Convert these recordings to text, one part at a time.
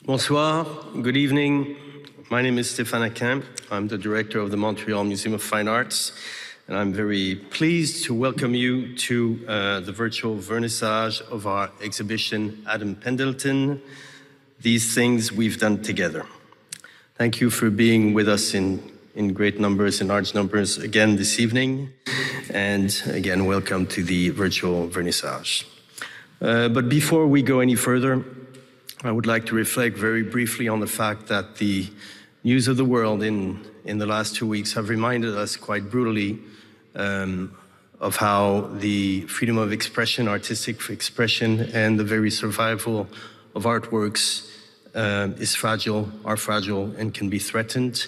Bonsoir, good evening. My name is Stéphane Aquin. I'm the director of the Montreal Museum of Fine Arts, and I'm very pleased to welcome you to the virtual vernissage of our exhibition, Adam Pendleton, These Things We've Done Together. Thank you for being with us in great numbers, in large numbers again this evening, and again, welcome to the virtual vernissage. But before we go any further, I would like to reflect very briefly on the fact that the news of the world in the last 2 weeks have reminded us quite brutally of how the freedom of expression, artistic expression, and the very survival of artworks are fragile, and can be threatened,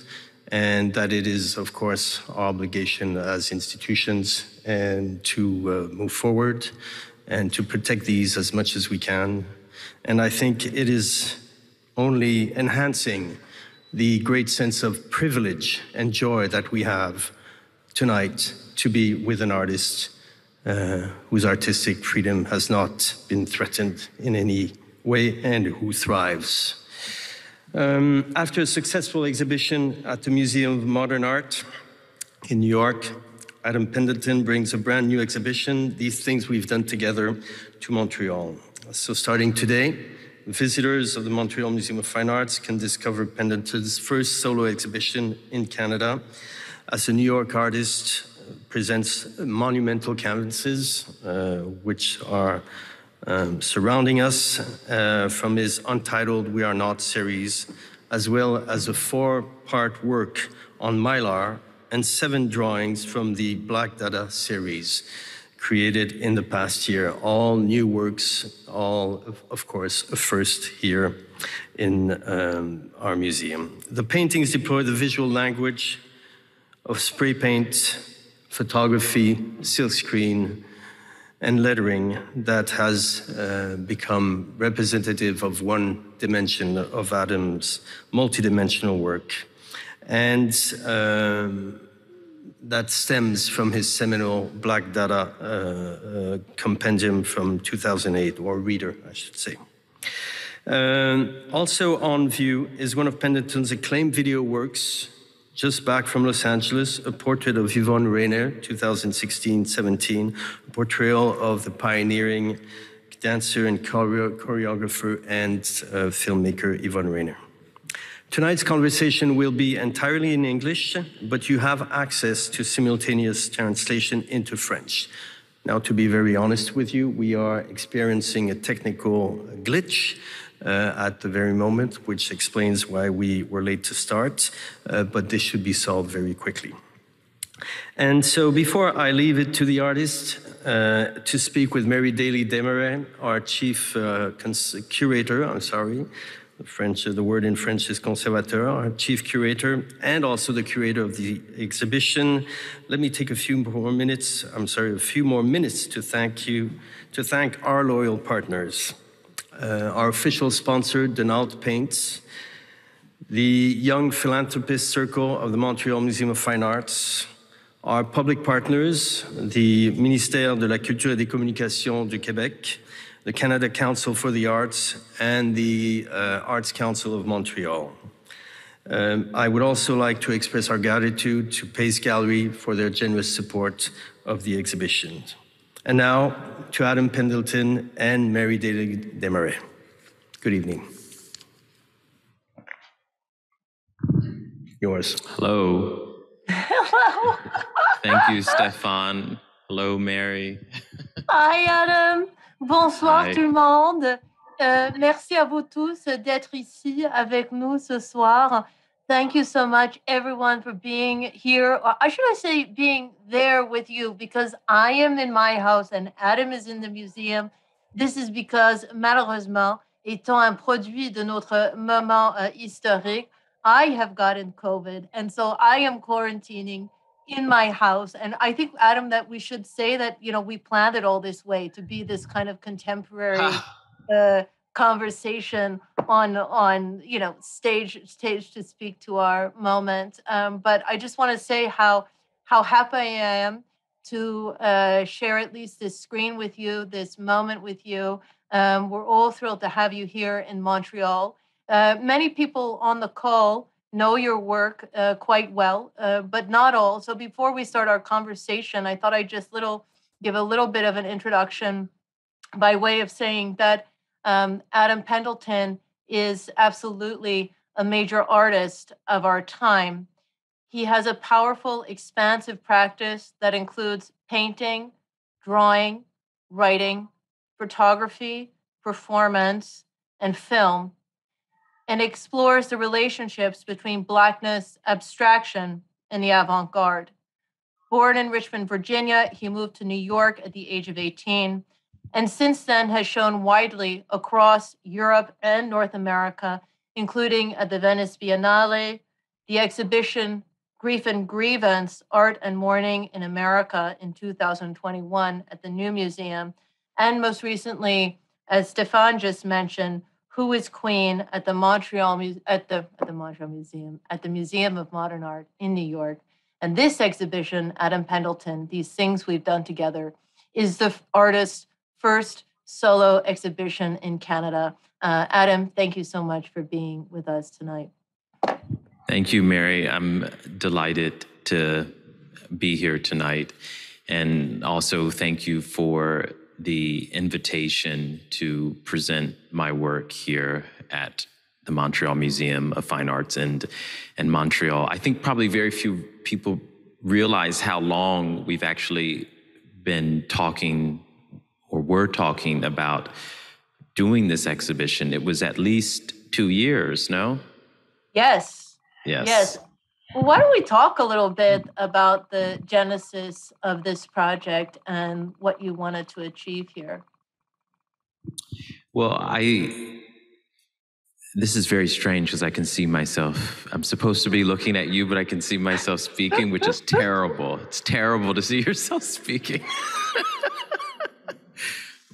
and that it is, of course, our obligation as institutions and to move forward and to protect these as much as we can. And I think it is only enhancing the great sense of privilege and joy that we have tonight to be with an artist whose artistic freedom has not been threatened in any way and who thrives. After a successful exhibition at the Museum of Modern Art in New York, Adam Pendleton brings a brand new exhibition, These Things We've Done Together, to Montreal. So starting today, visitors of the Montreal Museum of Fine Arts can discover Pendleton's first solo exhibition in Canada as a New York artist presents monumental canvases, which are surrounding us from his Untitled We Are Not series, as well as a 4-part work on Mylar and 7 drawings from the Black Dada series, created in the past year. All new works, all, of course, a first here in our museum. The paintings deploy the visual language of spray paint, photography, silkscreen, and lettering that has become representative of one dimension of Adam's multidimensional work. And that stems from his seminal Black Dada compendium from 2008, or reader, I should say. Also on view is one of Pendleton's acclaimed video works, just back from Los Angeles, a portrait of Yvonne Rainer, 2016-17, a portrayal of the pioneering dancer and choreographer and filmmaker Yvonne Rainer. Tonight's conversation will be entirely in English, but you have access to simultaneous translation into French. Now, to be very honest with you, we are experiencing a technical glitch at the very moment, which explains why we were late to start, but this should be solved very quickly. And so before I leave it to the artist to speak with Mary Daly Desmarais, our chief curator, the word in French is conservateur, our chief curator, and also the curator of the exhibition. Let me take a few more minutes to thank our loyal partners. Our official sponsor, Denault Paints, the Young Philanthropist Circle of the Montreal Museum of Fine Arts, our public partners, the Ministère de la Culture et des Communications du Québec, the Canada Council for the Arts, and the Arts Council of Montreal. I would also like to express our gratitude to Pace Gallery for their generous support of the exhibition. And now to Adam Pendleton and Mary Daly Desmarais. Good evening. Yours. Hello. Hello. Thank you, Stéphane. Hello, Mary. Hi, Adam. Bonsoir Hi. tout le monde. Merci à vous tous d'être ici avec nous ce soir. Thank you so much, everyone, for being here. Or should I say being there with you, because I am in my house and Adam is in the museum. This is because, malheureusement, étant un produit de notre moment historique, I have gotten COVID. And so I am quarantining in my house. And I think, Adam, that we should say that, we planned it all this way to be this kind of contemporary conversation on stage to speak to our moment. But I just want to say how happy I am to share at least this screen with you, this moment with you. We're all thrilled to have you here in Montreal. Many people on the call know your work quite well, but not all. So before we start our conversation, I thought I'd just give a little bit of an introduction by way of saying that Adam Pendleton is absolutely a major artist of our time. He has a powerful, expansive practice that includes painting, drawing, writing, photography, performance, and film, and explores the relationships between Blackness, abstraction, and the avant-garde. Born in Richmond, Virginia, he moved to New York at the age of 18, and since then has shown widely across Europe and North America, including at the Venice Biennale, the exhibition Grief and Grievance, Art and Mourning in America in 2021 at the New Museum, and most recently, as Stefan just mentioned, Who is Queen at the Museum of Modern Art in New York. And this exhibition, Adam Pendleton, These Things We've Done Together, is the artist's first solo exhibition in Canada. Adam, thank you so much for being with us tonight. Thank you, Mary. I'm delighted to be here tonight. And also thank you for the invitation to present my work here at the Montreal Museum of Fine Arts in Montreal. I think probably very few people realize how long we've actually been talking or were talking about doing this exhibition. It was at least 2 years, no? Yes. Yes. Well, why don't we talk a little bit about the genesis of this project and what you wanted to achieve here? Well, this is very strange because I can see myself. I'm supposed to be looking at you, but I can see myself speaking, which is terrible. It's terrible to see yourself speaking.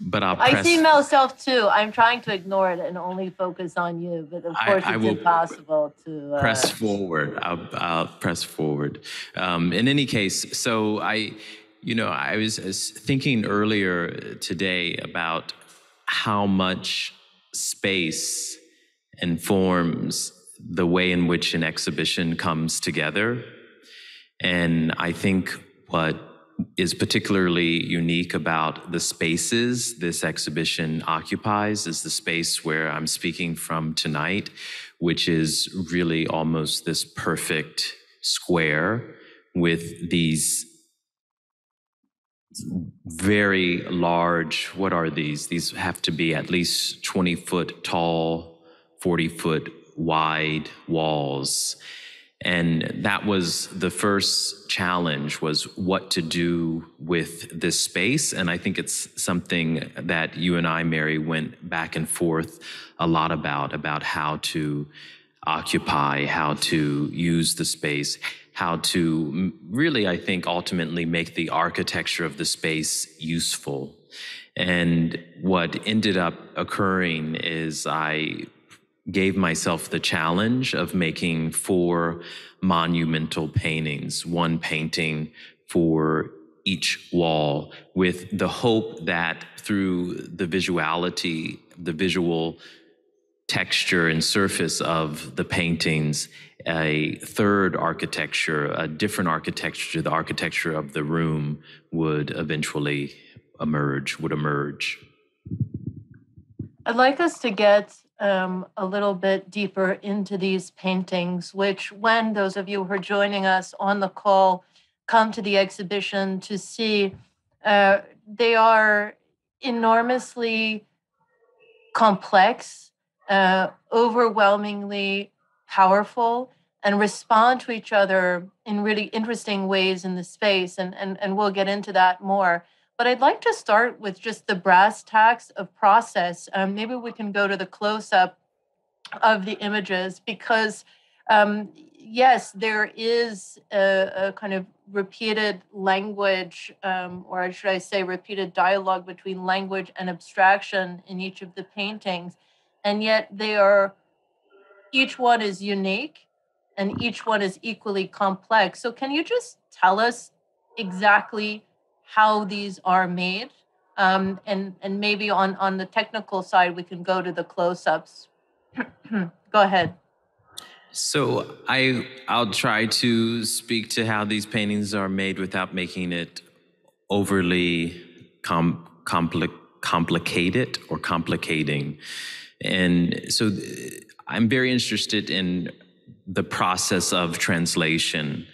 But I see myself too. I'm trying to ignore it and only focus on you, but of course it's impossible to press forward. I'll press forward. In any case, so I was thinking earlier today about how much space informs the way in which an exhibition comes together, and I think what is particularly unique about the spaces this exhibition occupies is the space where I'm speaking from tonight, which is really almost this perfect square with these very large, what are these? These have to be at least 20-foot tall, 40-foot wide walls. And that was the first challenge, was what to do with this space. And I think it's something that you and I, Mary, went back and forth a lot about how to occupy, how to use the space, how to really, I think, ultimately make the architecture of the space useful. And what ended up occurring is I gave myself the challenge of making 4 monumental paintings, one painting for each wall, with the hope that through the visuality, the visual texture and surface of the paintings, a third architecture, a different architecture to the architecture of the room would eventually emerge. I'd like us to get a little bit deeper into these paintings, which when those of you who are joining us on the call come to the exhibition to see, they are enormously complex, overwhelmingly powerful, and respond to each other in really interesting ways in the space. And we'll get into that more. But I'd like to start with just the brass tacks of process. Maybe we can go to the close-up of the images because, yes, there is a kind of repeated language, or should I say repeated dialogue between language and abstraction in each of the paintings. And yet each one is unique and each one is equally complex. So can you just tell us exactly how these are made? And maybe on the technical side, we can go to the close-ups. Go Go ahead. So I'll try to speak to how these paintings are made without making it overly complicated or complicating. And so I'm very interested in the process of translation,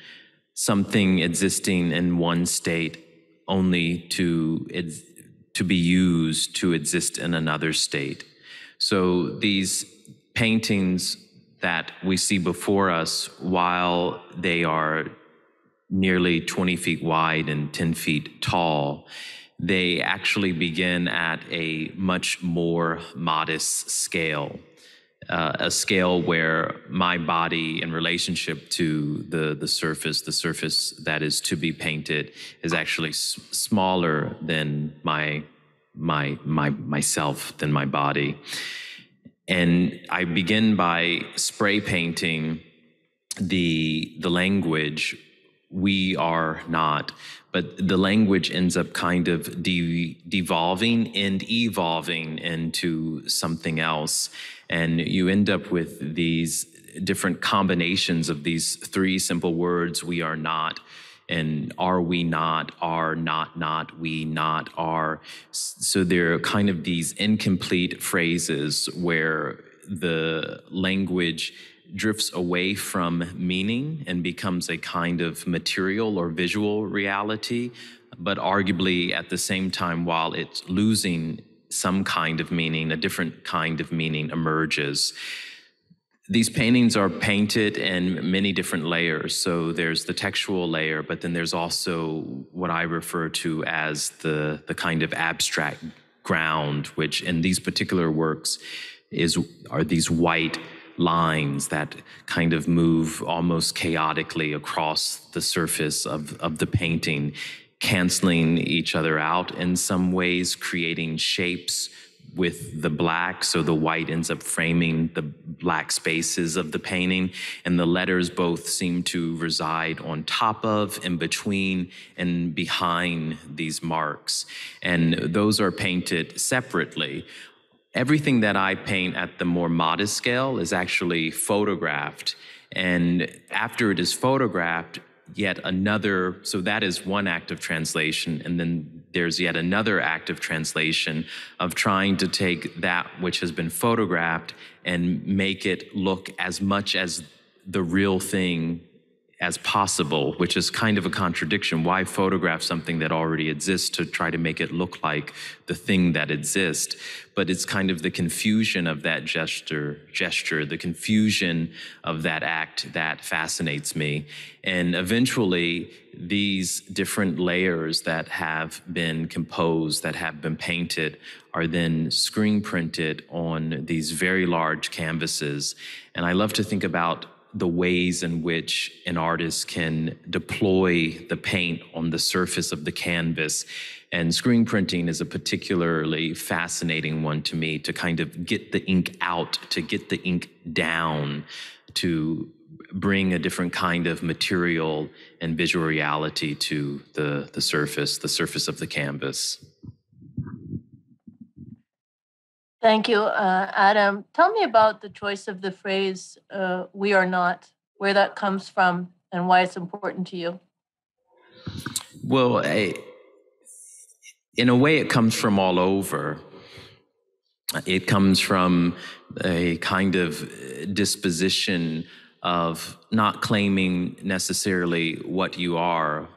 something existing in one state only to be used to exist in another state. So these paintings that we see before us, while they are nearly 20 feet wide and 10 feet tall, they actually begin at a much more modest scale, a scale where my body in relationship to the surface that is to be painted is actually smaller than myself, than my body. And I begin by spray painting the language, we are not, but the language ends up kind of devolving and evolving into something else. And you end up with these different combinations of these three simple words, we are not, and are we not, are not, we not are. So they're kind of these incomplete phrases where the language drifts away from meaning and becomes a kind of material or visual reality, but arguably at the same time, while it's losing some kind of meaning, a different kind of meaning emerges. These paintings are painted in many different layers. So there's the textual layer, but then there's also what I refer to as the kind of abstract ground, which in these particular works are these white lines that kind of move almost chaotically across the surface of the painting, canceling each other out in some ways, creating shapes with the black, so the white ends up framing the black spaces of the painting, and the letters both seem to reside on top of, in between, and behind these marks. And those are painted separately. Everything that I paint at the more modest scale is actually photographed, and after it is photographed, yet another, so that is one act of translation, and then there's yet another act of translation of trying to take that which has been photographed and make it look as much as the real thing as possible, which is kind of a contradiction. Why photograph something that already exists to try to make it look like the thing that exists? But it's kind of the confusion of that gesture, the confusion of that act that fascinates me. And eventually, these different layers that have been composed, that have been painted, are then screen printed on these very large canvases. And I love to think about the ways in which an artist can deploy the paint on the surface of the canvas. And screen printing is a particularly fascinating one to me, to kind of get the ink out, to get the ink down, to bring a different kind of material and visual reality to the surface of the canvas. Thank you, Adam. Tell me about the choice of the phrase, we are not, where that comes from and why it's important to you. Well, in a way, it comes from all over. It comes from a kind of disposition of not claiming necessarily what you are,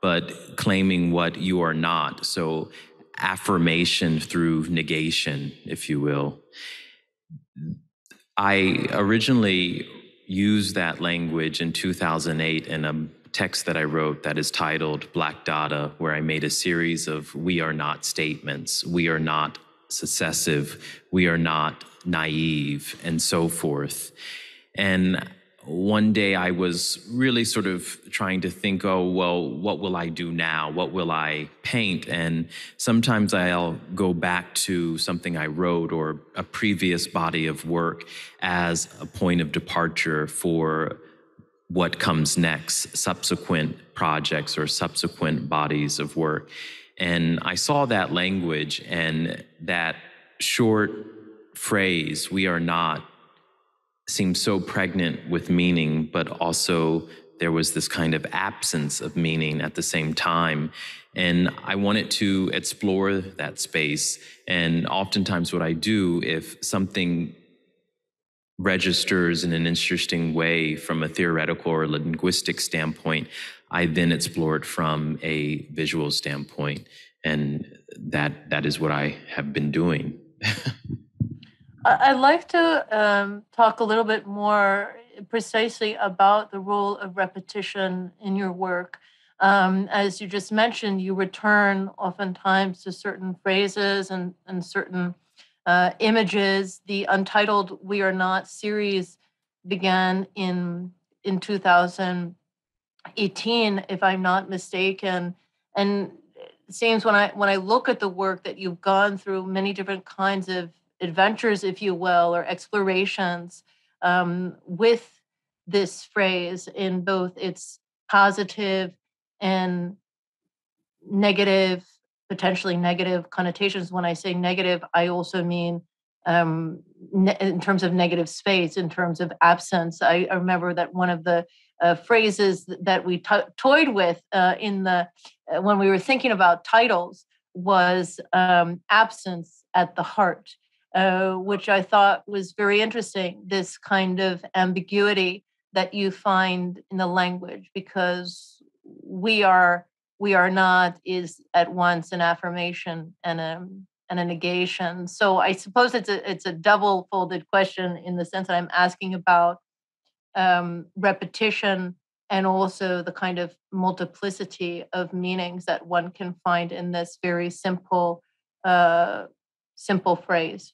but claiming what you are not. So affirmation through negation, if you will. I originally used that language in 2008 in a text that I wrote that is titled Black Dada, where I made a series of we are not statements, we are not successive, we are not naive, and so forth. And one day I was really sort of trying to think, oh, well, what will I do now? What will I paint? And sometimes I'll go back to something I wrote or a previous body of work as a point of departure for what comes next, subsequent projects or subsequent bodies of work. And I saw that language and that short phrase, we are not, seemed so pregnant with meaning, but also there was this kind of absence of meaning at the same time. And I wanted to explore that space. And oftentimes what I do, if something registers in an interesting way from a theoretical or linguistic standpoint, I then explore it from a visual standpoint. And that is what I have been doing. I'd like to talk a little bit more precisely about the role of repetition in your work. As you just mentioned, you return oftentimes to certain phrases and certain images. The Untitled We Are Not series began in 2018, if I'm not mistaken. And it seems when I look at the work that you've gone through many different kinds of adventures, if you will, or explorations with this phrase in both its positive and negative, potentially negative connotations. When I say negative, I also mean in terms of negative space, in terms of absence. I remember that one of the phrases that we toyed with when we were thinking about titles was absence at the heart, which I thought was very interesting, this kind of ambiguity that you find in the language, because we are not is at once an affirmation and a negation. So I suppose it's a double-folded question in the sense that I'm asking about repetition and also the kind of multiplicity of meanings that one can find in this very simple phrase.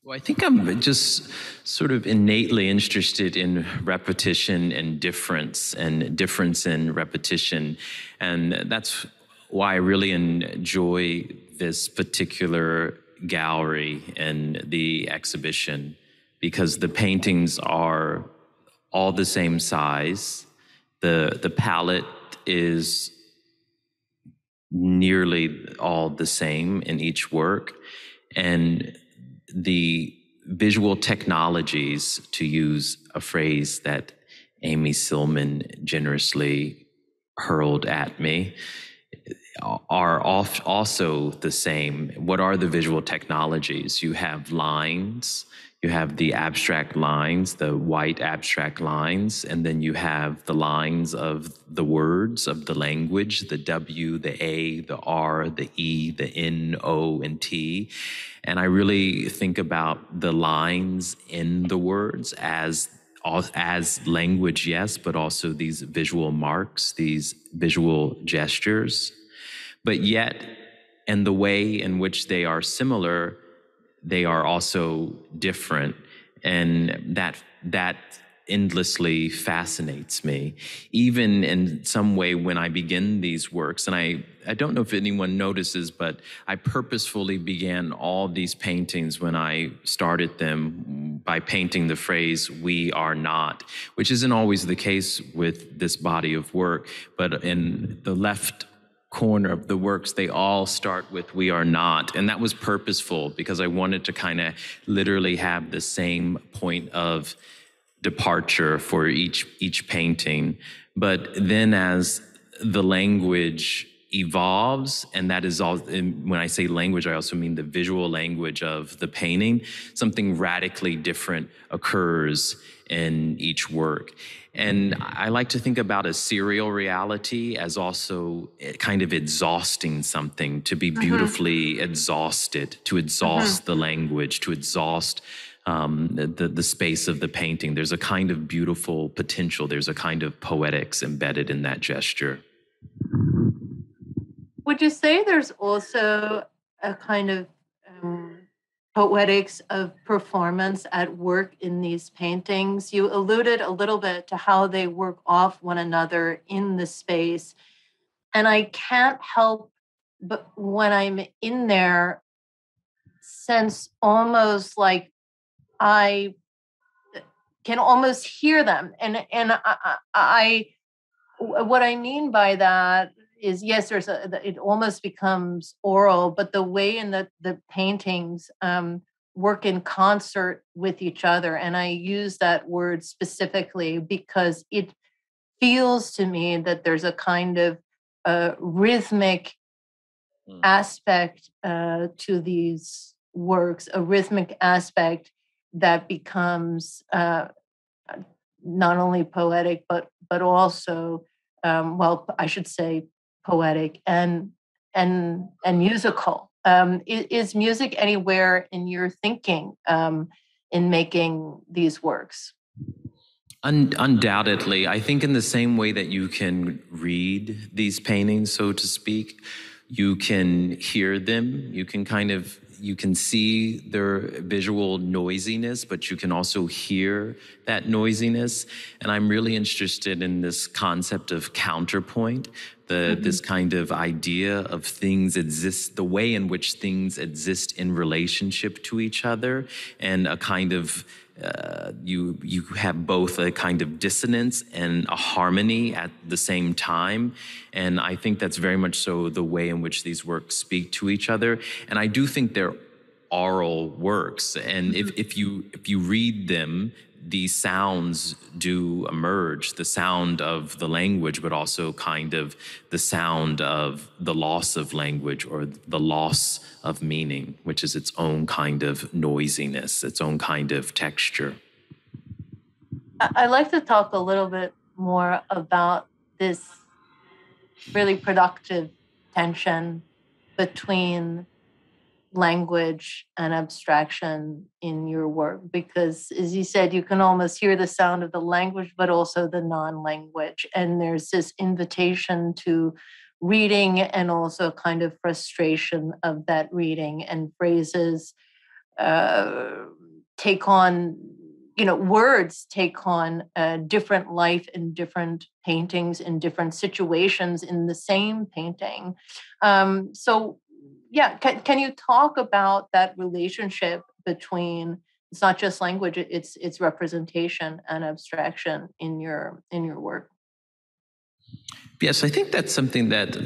Well, I think I'm just sort of innately interested in repetition and difference in repetition. And that's why I really enjoy this particular gallery and the exhibition, because the paintings are all the same size. The palette is nearly all the same in each work. And the visual technologies, to use a phrase that Amy Silman generously hurled at me, are also the same. What are the visual technologies? You have lines, you have the abstract lines, the white abstract lines, and then you have the lines of the words of the language, the W, the A, the R, the E, the N, O, and T. And I really think about the lines in the words as language, yes, but also these visual marks, these visual gestures. But yet, in the way in which they are similar, they are also different. And that endlessly fascinates me. Even in some way when I begin these works, and I don't know if anyone notices, but I purposefully began all these paintings when I started them by painting the phrase, "we are not," which isn't always the case with this body of work, but in the left corner of the works, they all start with "we are not." And that was purposeful because I wanted to kind of literally have the same point of departure for each painting. But then as the language evolves, and that is all, when I say language, I also mean the visual language of the painting, something radically different occurs in each work. And I like to think about a serial reality as also kind of exhausting something, to be beautifully exhausted, to exhaust the language, to exhaust the space of the painting. There's a kind of beautiful potential. There's a kind of poetics embedded in that gesture. Would you say there's also a kind of poetics of performance at work in these paintings? You alluded a little bit to how they work off one another in the space. And I can't help but when I'm in there, sense almost like I can almost hear them. And I what I mean by that is, yes, it almost becomes oral, but the way in the paintings work in concert with each other. And I use that word specifically because it feels to me that there's a kind of rhythmic aspect to these works, a rhythmic aspect that becomes not only poetic, but also, well, I should say poetic and musical. Is music anywhere in your thinking in making these works? Undoubtedly. I think in the same way that you can read these paintings, so to speak, you can hear them, you can see their visual noisiness, but you can also hear that noisiness. And I'm really interested in this concept of counterpoint, this kind of idea of things exist, the way in which things exist in relationship to each other, and a kind of you have both a kind of dissonance and a harmony at the same time. And I think that's very much so the way in which these works speak to each other. And I do think they're oral works. And if you read them, these sounds do emerge, the sound of the language, but also kind of the sound of the loss of language or the loss of meaning, which is its own kind of noisiness, its own kind of texture. I'd like to talk a little bit more about this really productive tension between language and abstraction in your work, because as you said, you can almost hear the sound of the language, but also the non-language. And there's this invitation to reading and also kind of frustration of that reading, and phrases take on, words take on a different life in different paintings, in different situations in the same painting. So yeah, can you talk about that relationship between, it's not just language, it's representation and abstraction in your work? Yes, I think that's something that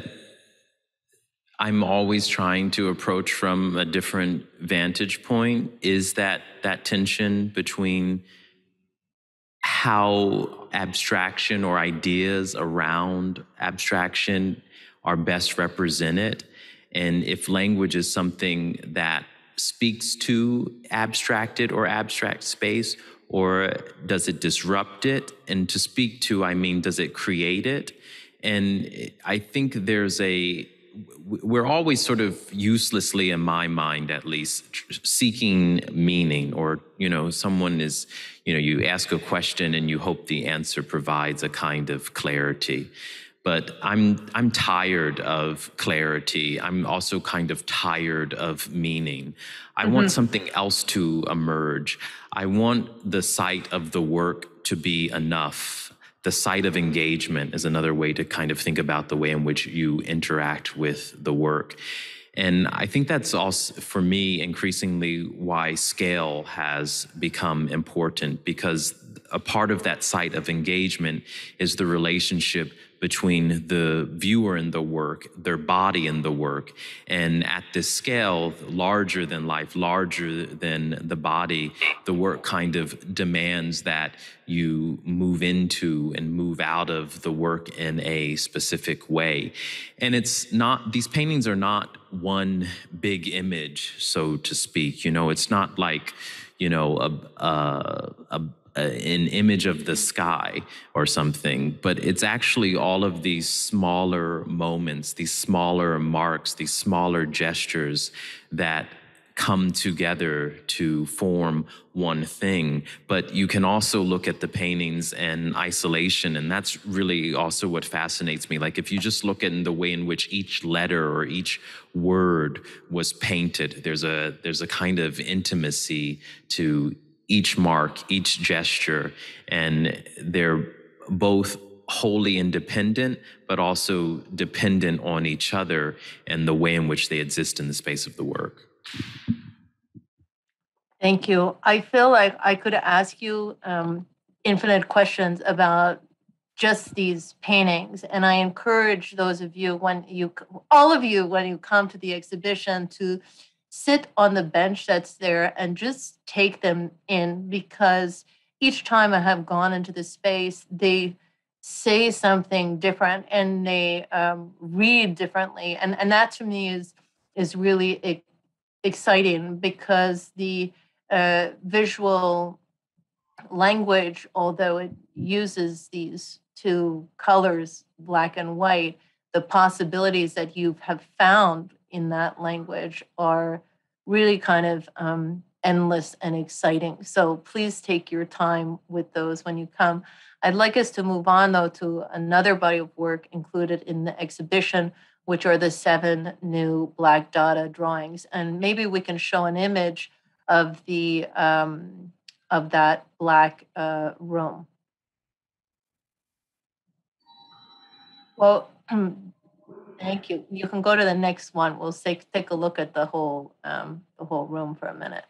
I'm always trying to approach from a different vantage point, is that tension between how abstraction or ideas around abstraction are best represented. And if language is something that speaks to abstracted or abstract space, or does it disrupt it? And to speak to, I mean, does it create it? And I think we're always sort of uselessly, in my mind at least, seeking meaning, or, someone is, you ask a question and you hope the answer provides a kind of clarity. But I'm tired of clarity. I'm also kind of tired of meaning. I want something else to emerge. I want the site of the work to be enough. The site of engagement is another way to kind of think about the way in which you interact with the work. And I think that's also, for me, increasingly why scale has become important, because a part of that site of engagement is the relationship between the viewer and the work, their body and the work. And at this scale, larger than life, larger than the body, the work kind of demands that you move into and move out of the work in a specific way. And it's not, these paintings are not one big image, so to speak. It's not like, an image of the sky or something, but it's actually all of these smaller moments, these smaller marks, these smaller gestures that come together to form one thing. But you can also look at the paintings in isolation, and that's really also what fascinates me. Like, if you just look at the way in which each letter or each word was painted, there's a kind of intimacy to each mark, each gesture, and they're both wholly independent, but also dependent on each other and the way in which they exist in the space of the work. Thank you. I feel like I could ask you infinite questions about just these paintings, and I encourage those of you, all of you, when you come to the exhibition, to sit on the bench that's there and just take them in, because each time I have gone into the space, they say something different and they read differently. And that to me is really exciting, because the visual language, although it uses these two colors, black and white, the possibilities that you have found in that language are really kind of endless and exciting. So please take your time with those when you come. I'd like us to move on, though, to another body of work included in the exhibition, which are the 7 new Black Dada drawings. And maybe we can show an image of the of that black room. Well, thank you. You can go to the next one. We'll take a look at the whole room for a minute,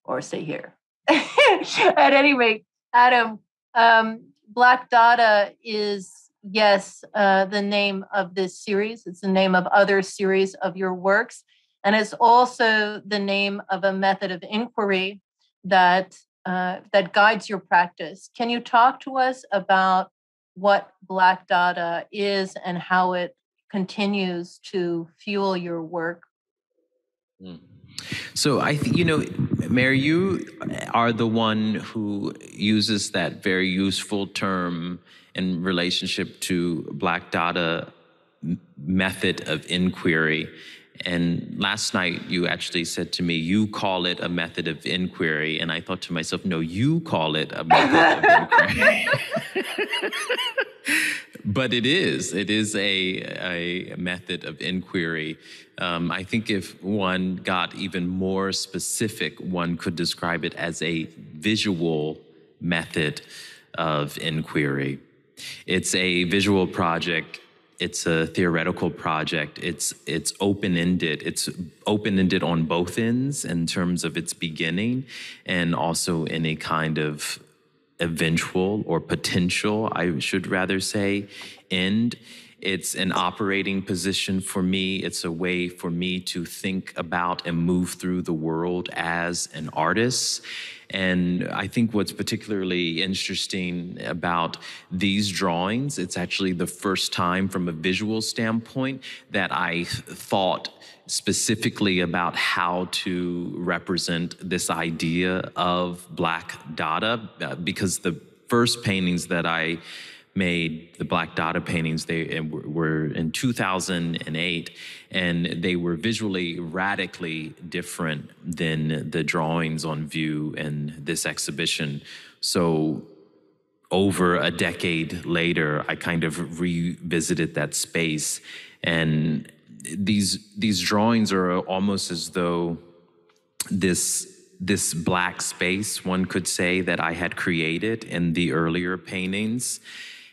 or stay here. At any rate, Adam, Black Dada is, yes, the name of this series. It's the name of other series of your works, and it's also the name of a method of inquiry that guides your practice. Can you talk to us about what Black Dada is and how it continues to fuel your work? So I think, Mary, you are the one who uses that very useful term in relationship to Black Dada method of inquiry. And last night you actually said to me, you call it a method of inquiry. And I thought to myself, no, you call it a method of inquiry. But it is a method of inquiry. I think if one got even more specific, one could describe it as a visual method of inquiry. It's a visual project. It's a theoretical project. It's open-ended. It's open-ended on both ends in terms of its beginning, and also in a kind of eventual or potential, I should rather say, end. It's an operating position for me. It's a way for me to think about and move through the world as an artist. And I think what's particularly interesting about these drawings, it's actually the first time from a visual standpoint that I thought specifically about how to represent this idea of Black Dada, because the first paintings that I made, the Black Dada paintings, they were in 2008, and they were visually radically different than the drawings on view in this exhibition. So over a decade later, I kind of revisited that space, and these drawings are almost as though this black space, one could say, that I had created in the earlier paintings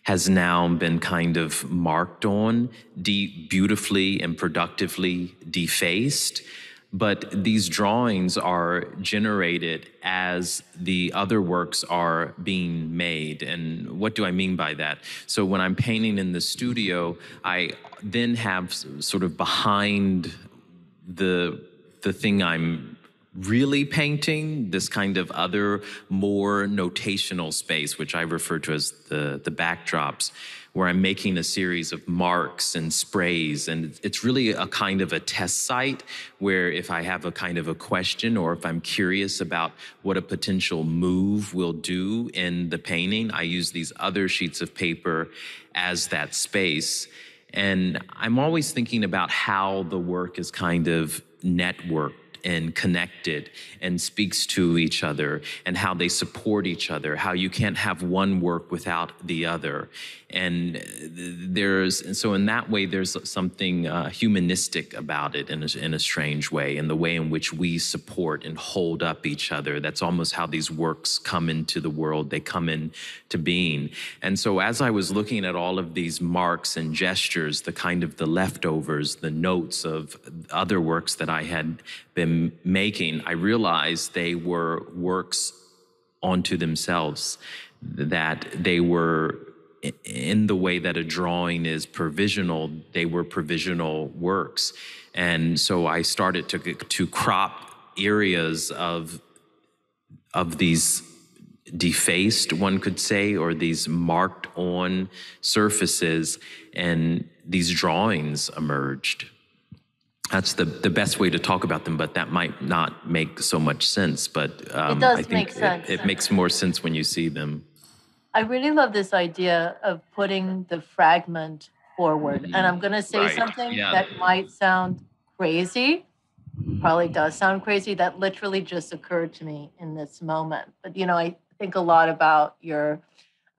has now been kind of marked on, beautifully and productively defaced. But these drawings are generated as the other works are being made. And what do I mean by that? So when I'm painting in the studio, I then have sort of behind the thing I'm really painting, this kind of other more notational space, which I refer to as the backdrops, where I'm making a series of marks and sprays. And it's really a kind of a test site where if I have a kind of a question, or if I'm curious about what a potential move will do in the painting, I use these other sheets of paper as that space. And I'm always thinking about how the work is kind of networked and connected and speaks to each other, and how they support each other, how you can't have one work without the other. And so in that way, there's something humanistic about it in a strange way, in the way in which we support and hold up each other. That's almost how these works come into the world. They come into being. And so as I was looking at all of these marks and gestures, the kind of the leftovers, the notes of other works that I had been making, I realized they were works onto themselves, that they were in the way that a drawing is provisional, they were provisional works. And so I started to crop areas of these defaced, one could say, or these marked on surfaces, and these drawings emerged. That's the best way to talk about them, but that might not make so much sense. But it does, I think make sense. It makes more sense when you see them. I really love this idea of putting the fragment forward. And I'm going to say something that might sound crazy. Probably does sound crazy. That literally just occurred to me in this moment. But, I think a lot about your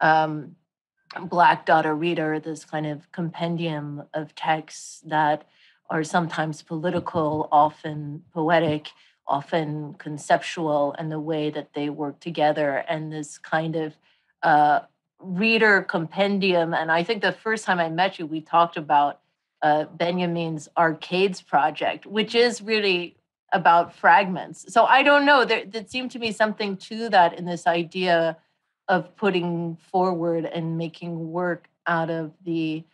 Black Dada reader, this kind of compendium of texts that are sometimes political, often poetic, often conceptual, and the way that they work together, and this kind of reader compendium. And I think the first time I met you, we talked about Benjamin's Arcades project, which is really about fragments. So I don't know, there seemed to me something to that in this idea of putting forward and making work out of the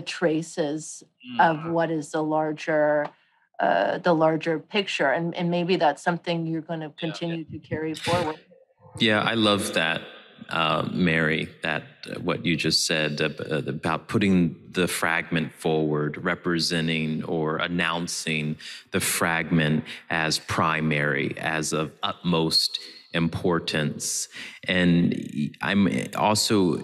traces of what is the larger picture, and maybe that's something you're going to continue to carry forward. Yeah, I love that, Mary, that what you just said about putting the fragment forward, representing or announcing the fragment as primary, as of utmost importance. And I'm also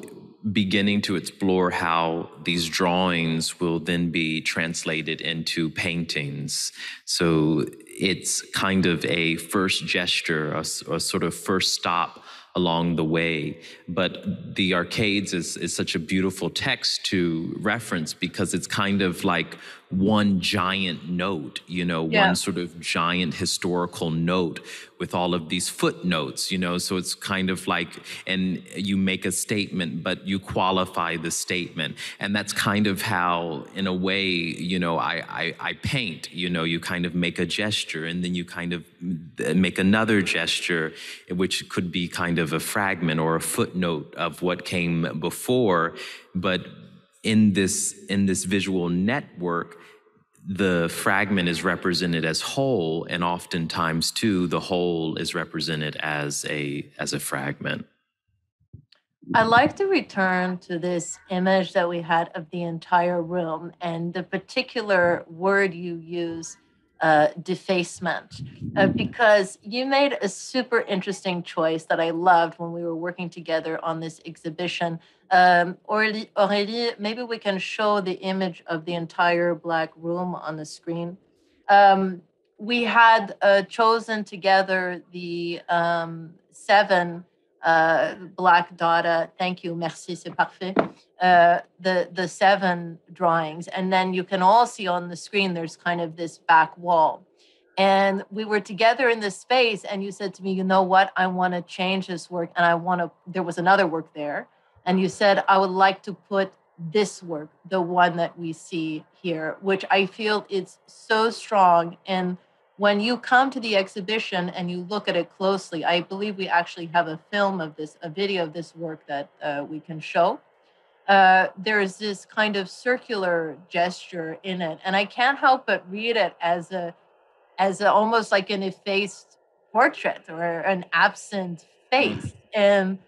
beginning to explore how these drawings will then be translated into paintings. So it's kind of a first gesture, a sort of first stop along the way. But the Arcades is such a beautiful text to reference because it's kind of like one giant note, one sort of giant historical note with all of these footnotes, so it's kind of like, and you make a statement, but you qualify the statement. And that's kind of how, in a way, I paint, you kind of make a gesture and then you kind of make another gesture, which could be kind of a fragment or a footnote of what came before. But in this visual network, the fragment is represented as whole, and oftentimes too, the whole is represented as a fragment. I'd like to return to this image that we had of the entire room and the particular word you use, defacement, because you made a super interesting choice that I loved when we were working together on this exhibition. Aurélie, maybe we can show the image of the entire Black room on the screen. We had chosen together the 7 Black Dada, thank you, merci, c'est parfait, the 7 drawings. And then you can all see on the screen, there's kind of this back wall. And we were together in this space and you said to me, you know what, I want to change this work. And there was another work there. And you said, I would like to put this work, the one that we see here, which I feel is so strong. And when you come to the exhibition and you look at it closely, I believe we actually have a video of this work that we can show. There's this kind of circular gesture in it. And I can't help but read it as almost like an effaced portrait or an absent face. And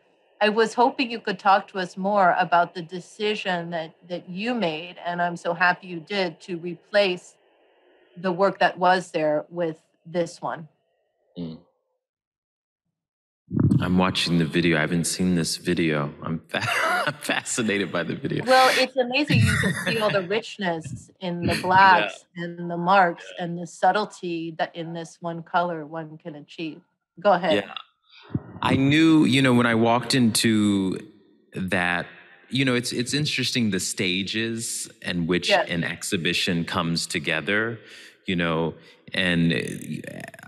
I was hoping you could talk to us more about the decision that you made, and I'm so happy you did, to replace the work that was there with this one. I'm watching the video. I haven't seen this video. I'm fascinated by the video. Well, it's amazing. You can see all the richness in the blacks and the marks and the subtlety that in this one color one can achieve. Go ahead. Yeah. I knew, when I walked into that, it's interesting the stages in which an exhibition comes together, and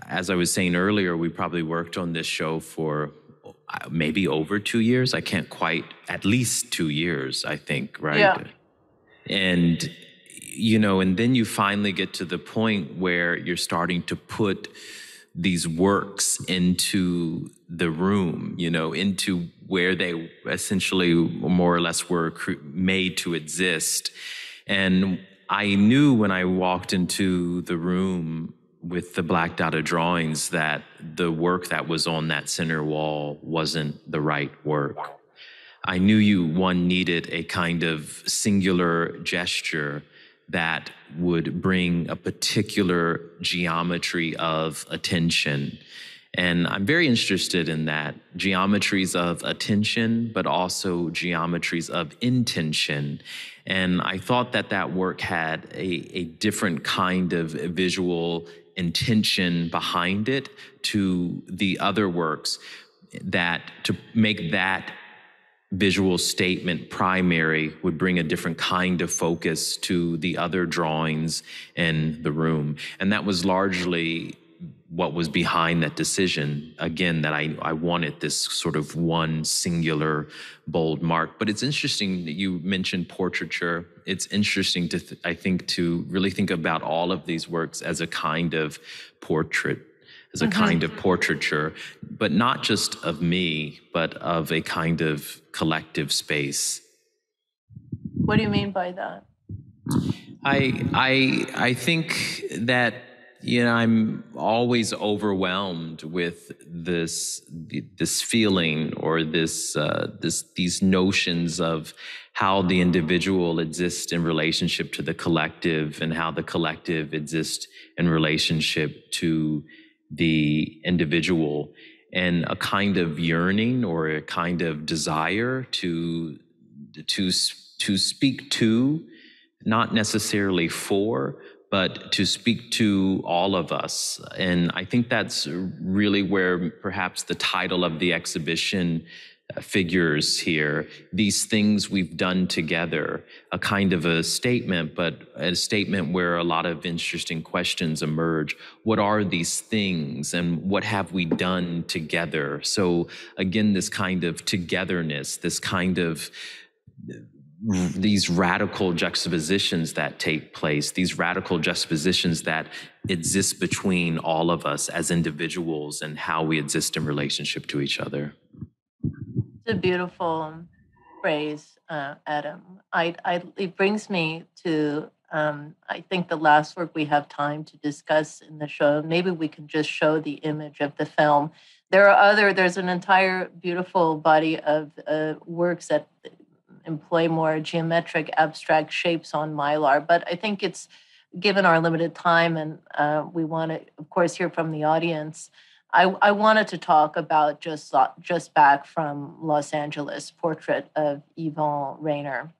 as I was saying earlier, we probably worked on this show for maybe over 2 years. I can't quite, at least 2 years, I think, right? Yeah. And, and then you finally get to the point where you're starting to put these works into the room, into where they essentially more or less were made to exist. And I knew when I walked into the room with the Black Dada drawings that the work that was on that center wall wasn't the right work. I knew one needed a kind of singular gesture that would bring a particular geometry of attention. And I'm very interested in that, geometries of attention, but also geometries of intention. And I thought that work had a different kind of visual intention behind it to the other works, that to make that visual statement primary would bring a different kind of focus to the other drawings in the room. And that was largely what was behind that decision. Again, that I wanted this sort of one singular bold mark. But it's interesting that you mentioned portraiture. It's interesting I think to really think about all of these works as a kind of portrait, as a kind of portraiture, but not just of me, but of a kind of collective space. What do you mean by that? I think that I'm always overwhelmed with this feeling or these notions of how the individual exists in relationship to the collective and how the collective exists in relationship to the individual, and a kind of yearning or a kind of desire to speak to, not necessarily for, but to speak to all of us. And I think that's really where perhaps the title of the exhibition figures here. These things we've done together, a kind of a statement, but a statement where a lot of interesting questions emerge. What are these things and what have we done together? So again, this kind of togetherness, this kind of these radical juxtapositions that take place, these radical juxtapositions that exist between all of us as individuals and how we exist in relationship to each other. It's a beautiful phrase, Adam. It brings me to, I think, the last work we have time to discuss in the show. Maybe we can just show the image of the film. There's an entire beautiful body of works that employ more geometric abstract shapes on mylar, but I think it's, given our limited time and we want to, of course, hear from the audience, I wanted to talk about just back from Los Angeles, portrait of Yvon Rainer,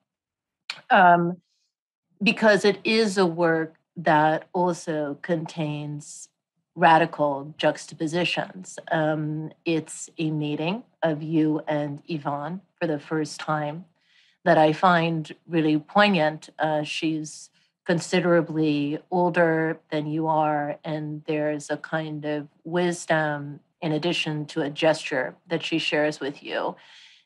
because it is a work that also contains radical juxtapositions. It's a meeting of you and Yvonne for the first time that I find really poignant. She's considerably older than you are, and there's a kind of wisdom in addition to a gesture that she shares with you.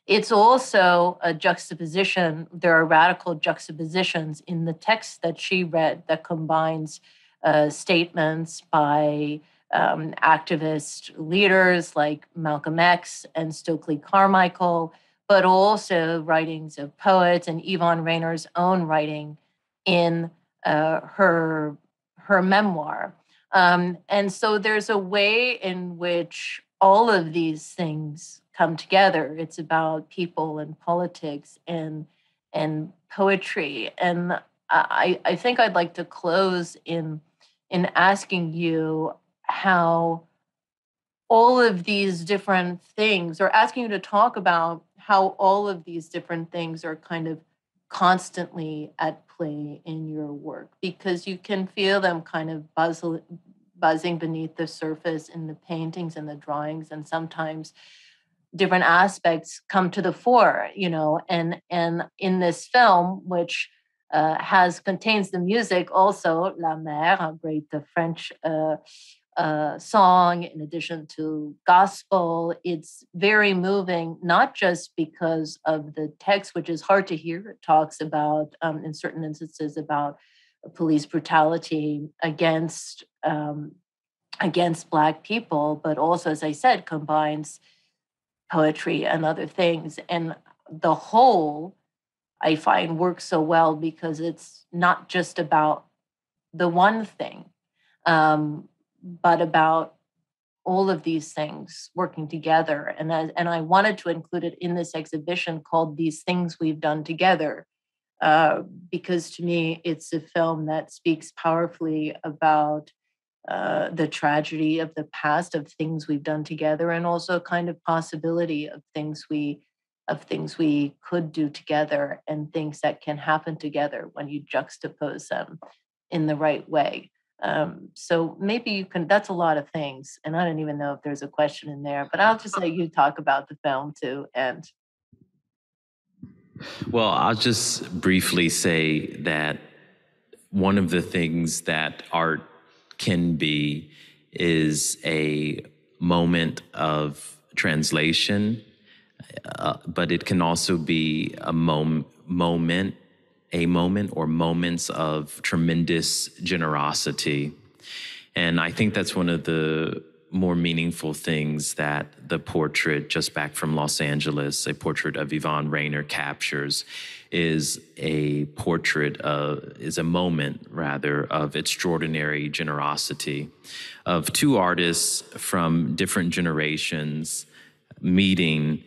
It's also a juxtaposition. There are radical juxtapositions in the text that she read that combines statements by activist leaders like Malcolm X and Stokely Carmichael, but also writings of poets and Yvonne Rainer's own writing in her memoir. And so there's a way in which all of these things come together. It's about people and politics and poetry. And I think I'd like to close in asking you how all of these different things, or asking you to talk about how all of these different things are kind of constantly at play in your work, because you can feel them kind of buzzing beneath the surface in the paintings and the drawings, and sometimes different aspects come to the fore, and in this film, which contains the music also, La Mer, a great French song, in addition to gospel. It's very moving, not just because of the text, which is hard to hear. It talks about, in certain instances, about police brutality against against Black people, but also, as I said, combines poetry and other things. And the whole, I find, works so well because it's not just about the one thing, but about all of these things working together. And I wanted to include it in this exhibition called These Things We've Done Together, because to me, it's a film that speaks powerfully about the tragedy of the past, of things we've done together, and also a kind of possibility of things we could do together and things that can happen together when you juxtapose them in the right way. So maybe you can, that's a lot of things. And I don't even know if there's a question in there, but I'll just let you talk about the film too. And well, I'll just briefly say that one of the things that art can be is a moment of translation, but it can also be a moment or moments of tremendous generosity. And I think that's one of the more meaningful things that the portrait just back from Los Angeles, a portrait of Yvonne Rainer, captures, is a moment rather of extraordinary generosity of two artists from different generations meeting,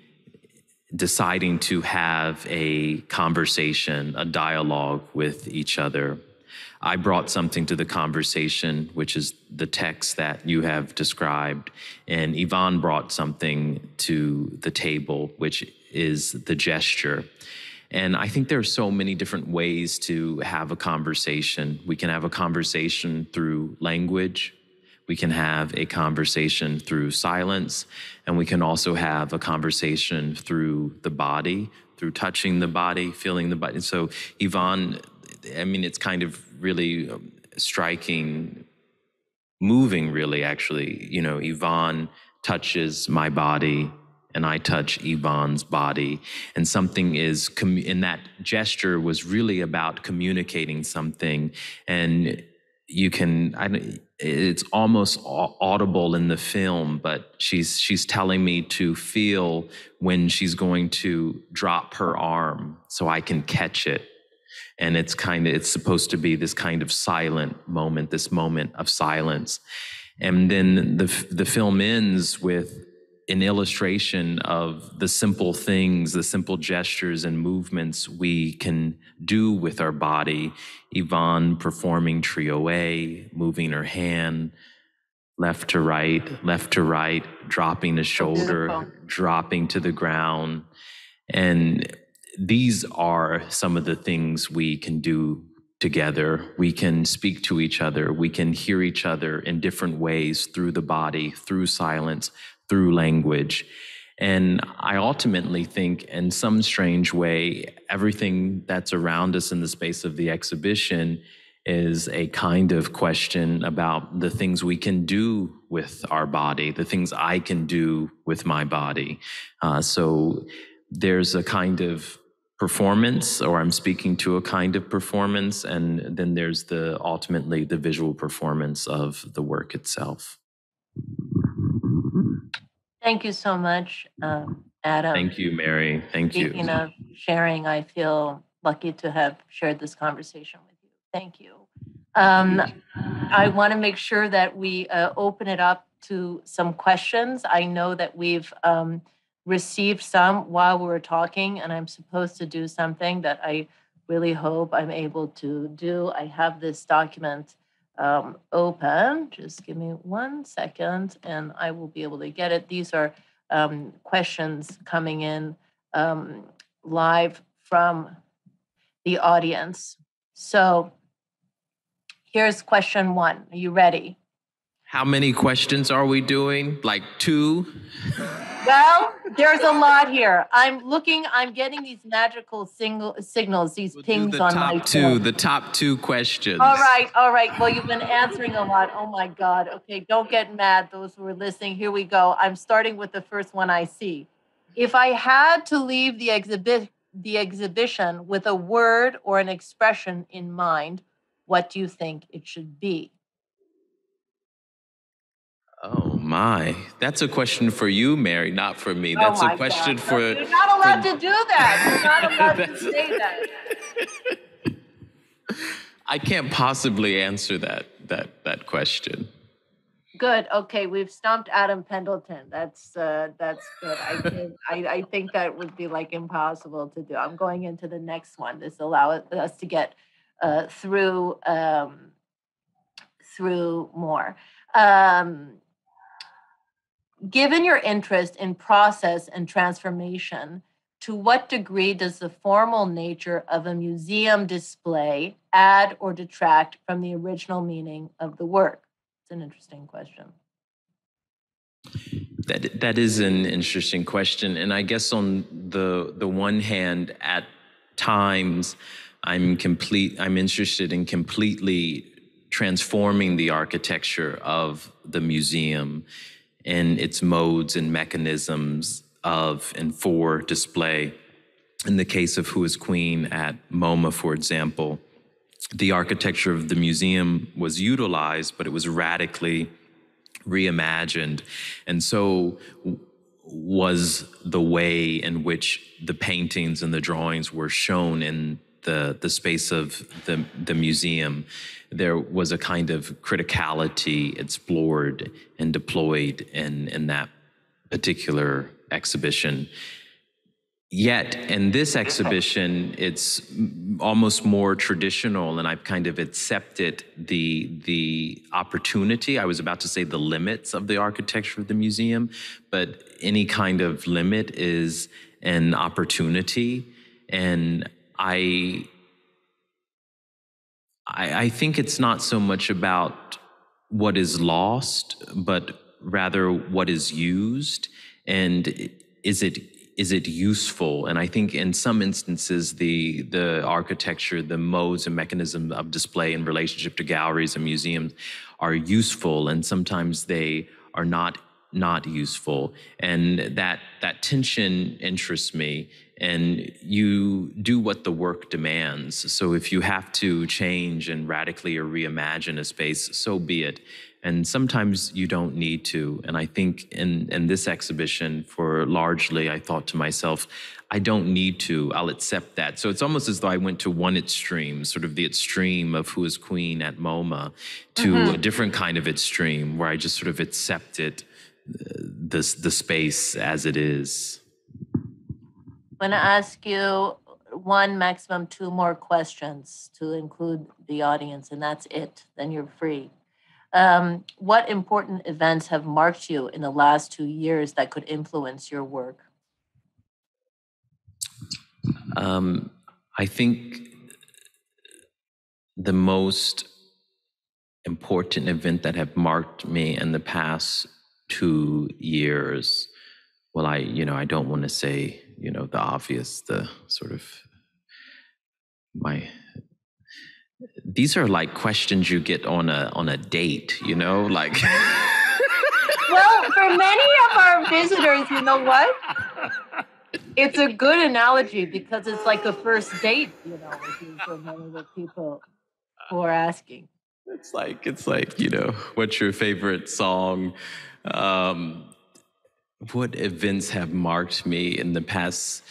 deciding to have a conversation, a dialogue with each other. I brought something to the conversation, which is the text that you have described, and Yvonne brought something to the table, which is the gesture. And I think there are so many different ways to have a conversation. We can have a conversation through language. We can have a conversation through silence, and we can also have a conversation through the body, through touching the body, feeling the body. So Yvonne, I mean, it's kind of really striking, moving really, actually. You know, Yvonne touches my body and I touch Yvonne's body. And something is, in that gesture was really about communicating something. And you can, it's almost audible in the film, but she's telling me to feel when she's going to drop her arm so I can catch it. And it's supposed to be this kind of silent moment, this moment of silence. And then the film ends with an illustration of the simple things, the simple gestures and movements we can do with our body. Yvonne performing trio A, moving her hand left to right, dropping the shoulder, dropping to the ground. And these are some of the things we can do together. We can speak to each other. We can hear each other in different ways through the body, through silence, through language. And I ultimately think, in some strange way, everything that's around us in the space of the exhibition is a kind of question about the things we can do with our body, the things I can do with my body. So there's a kind of performance, or I'm speaking to a kind of performance, and then there's ultimately the visual performance of the work itself. Thank you so much, Adam. Thank you, Mary. Thank you. Speaking of sharing, I feel lucky to have shared this conversation with you. Thank you. I want to make sure that we open it up to some questions. I know that we've received some while we were talking, and I'm supposed to do something that I really hope I'm able to do. I have this document open. Just give me 1 second and I will be able to get it. These are questions coming in live from the audience. So here's question 1. Are you ready? How many questions are we doing? Like 2? Well, there's a lot here. I'm getting these magical signals, these pings on my phone. The top 2 questions. All right. Well, you've been answering a lot. Oh my God. Okay, don't get mad, those who are listening. Here we go. I'm starting with the first one I see. If I had to leave the exhibition with a word or an expression in mind, what do you think it should be? my. That's a question for you, Mary, not for me. That's a question God. for... No, you're not allowed to do that. You're not allowed to say that. I can't possibly answer that question. Good. Okay, we've stumped Adam Pendleton. That's good. I think that would be like impossible to do. I'm going into the next one. This allows us to get through more. Given your interest in process and transformation, to what degree does the formal nature of a museum display add or detract from the original meaning of the work? It's an interesting question. That is an interesting question. And I guess on the one hand, at times, I'm interested in completely transforming the architecture of the museum and its modes and mechanisms of and for display. In the case of Who is Queen at MoMA, for example, the architecture of the museum was utilized, but it was radically reimagined. And so was the way in which the paintings and the drawings were shown in the space of the museum. There was a kind of criticality explored and deployed in that particular exhibition. Yet in this exhibition, it's almost more traditional, and I've kind of accepted the opportunity. I was about to say the limits of the architecture of the museum, but any kind of limit is an opportunity. And I think it's not so much about what is lost, but rather what is used, and is it useful? And I think in some instances, the architecture, the modes and mechanisms of display in relationship to galleries and museums are useful, and sometimes they are not useful. And that tension interests me. And you do what the work demands. So if you have to change and radically or reimagine a space, so be it. And sometimes you don't need to. And I think in this exhibition, for largely, I thought to myself, I don't need to, I'll accept that. So it's almost as though I went to one extreme, sort of the extreme of Who is Queen at MoMA, to a different kind of extreme where I just sort of accepted the space as it is. I'm going to ask you one, maximum two more questions to include the audience, and that's it. Then you're free. What important events have marked you in the last 2 years that could influence your work? I think the most important event that have marked me in the past 2 years, well, I don't want to say, the obvious, the sort of these are like questions you get on a date, like. Well, for many of our visitors, you know what? It's a good analogy because it's like a first date, for many of the people who are asking. It's like, what's your favorite song? What events have marked me in the past?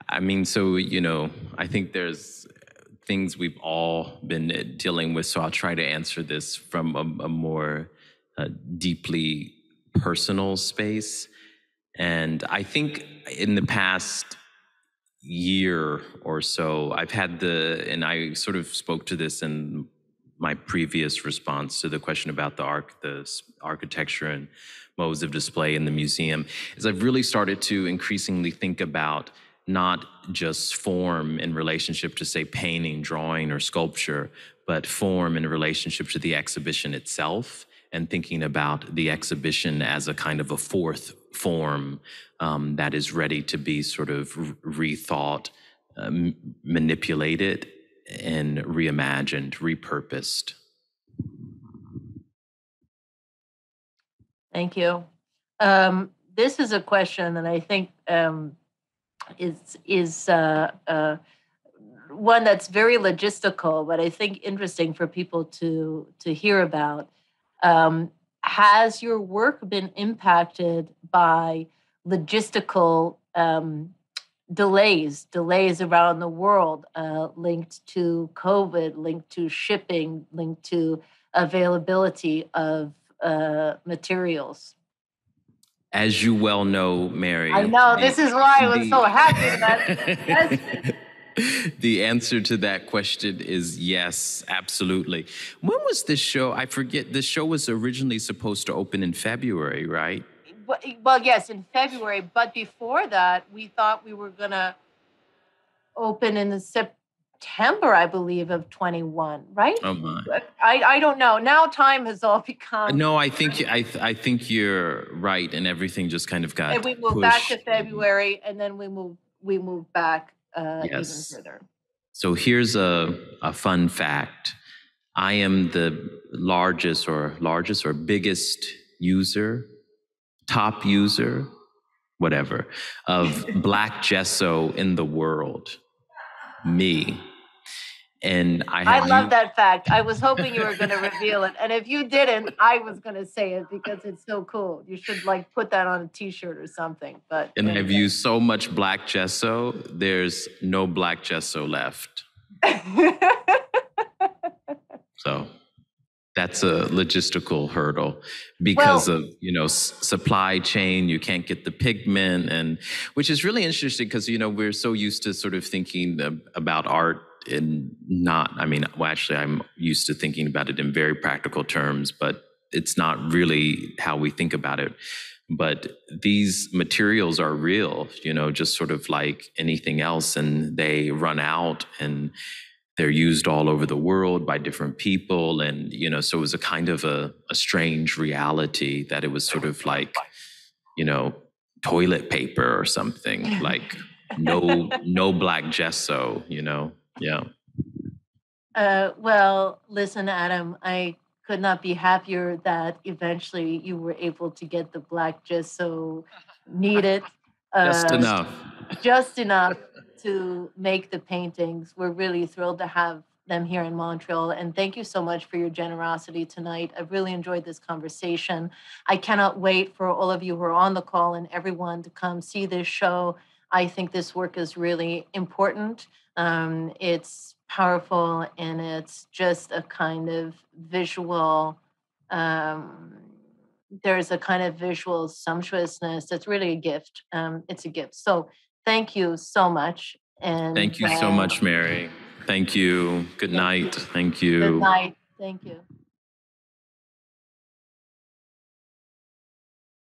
I think there's things we've all been dealing with, so I'll try to answer this from a more deeply personal space. And I think in the past year or so, I've had and I sort of spoke to this in my previous response to the question about the architecture and modes of display in the museum, is I've really started to increasingly think about not just form in relationship to, say, painting, drawing, or sculpture, but form in relationship to the exhibition itself, and thinking about the exhibition as a kind of a fourth form that is ready to be sort of rethought, manipulated, and reimagined, repurposed. Thank you. This is a question that I think is one that's very logistical, but I think interesting for people to hear about. has your work been impacted by logistical delays around the world, linked to COVID, linked to shipping, linked to availability of materials? As you well know, Mary. I know, this is why I was so happy to ask this question. The answer to that question is yes, absolutely. When was this show? I forget. This show was originally supposed to open in February, right? Well, yes, in February. But before that, we thought we were going to open in the September, I believe, of 21, right? Oh my! I don't know. Now time has all become. No, I think you're right, and everything just kind of got. And we moved back to February, and then we moved back even further. So here's a fun fact. I am the largest or biggest user, top user, whatever, of black gesso in the world. Me. And I love that fact. I was hoping you were going to reveal it. And if you didn't, I was going to say it because it's so cool. You should put that on a t-shirt or something. But anyway. I've used so much black gesso, there's no black gesso left. So that's a logistical hurdle because of, supply chain. You can't get the pigment, and which is really interesting because, we're so used to sort of thinking about art actually I'm used to thinking about it in very practical terms, but it's not really how we think about it. But these materials are real, just sort of like anything else, and they run out and they're used all over the world by different people. And, so it was a kind of a strange reality that it was sort of like, toilet paper or something, like no black gesso, Yeah. Well, listen, Adam, I could not be happier that eventually you were able to get the black gesso needed. Just enough to make the paintings. We're really thrilled to have them here in Montreal. And thank you so much for your generosity tonight. I've really enjoyed this conversation. I cannot wait for all of you who are on the call and everyone to come see this show. I think this work is really important. It's powerful, and it's just a kind of visual, there's a kind of visual sumptuousness that's really a gift. It's a gift. So thank you so much. And thank you so much, Mary. Thank you. Good night. Thank you. Good night. Thank you.